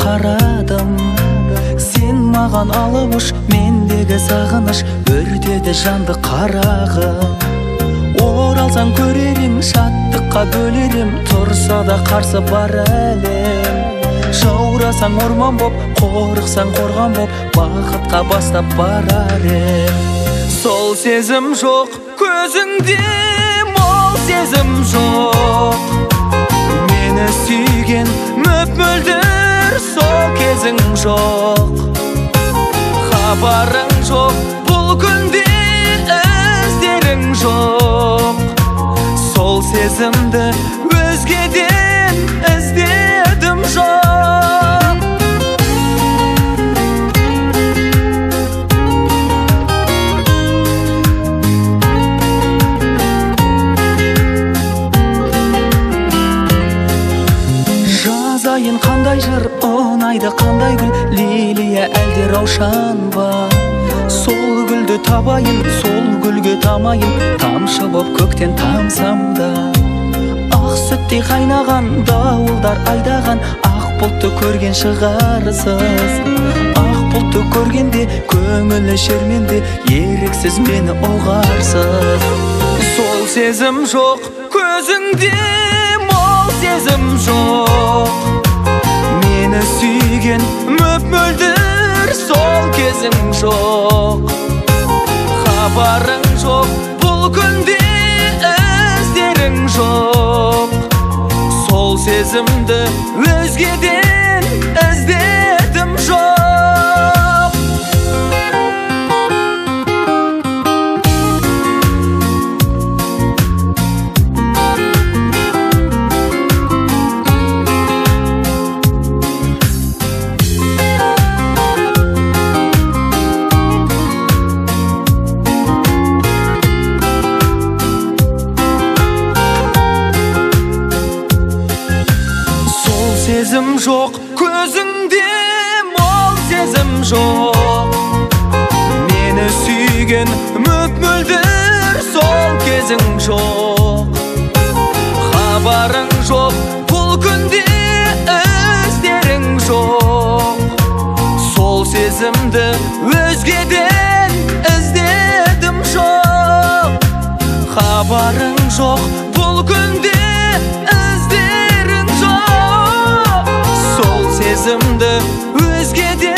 қарадым. Сен маған алып ұш, мендегі сағыныш өртеді жанды қарағым. Оралсаң көрерім, шаттыққа бөлерім, тұрса да қарсы бар әлем. Жаурасаң орман боп, қорықсаң қорған боп, бақытқа бастап барар ем. Сол сезім жоқ көзіңде, мол сезім жоқ. Мені сүйген мөп-мөлдір сол кезің жоқ. Хабарың жоқ бұл күнде, іздерің жоқ. Сол сезімді өзгеден іздедім жоқ. Жазайын қандай жыр, ұнайды қандай гүл, лилия әлде раушан ба? Сол гүлді табайын, сол гүлге тамайын, тамшы боп көктен тамсам да. Ақ сүттей қайнаған, дауылдар айдаған, ақ бұлтты көрген шығарсыз. Ақ бұлтты көргенде, көңілі шерменде, еріксіз мені оғарсыз. Сол сезім жоқ көзіңде, мол сезім жоқ. Мені сүйген мөп-мөлдір сол кезің жоқ. Хабарың жоқ бұл күнде, іздерің жоқ. Сол сезімді өзгеден іздедім жоқ. Сезім жоқ көзіңде, мол сезім жоқ. Мені сүйген мөп-мөлдір сол кезің жоқ. Хабарың жоқ бұл күнде, іздерің жоқ. Сол сезімді өзгеден іздедім жоқ. Хабарың жоқ бұл күнде, сезімді өзгеде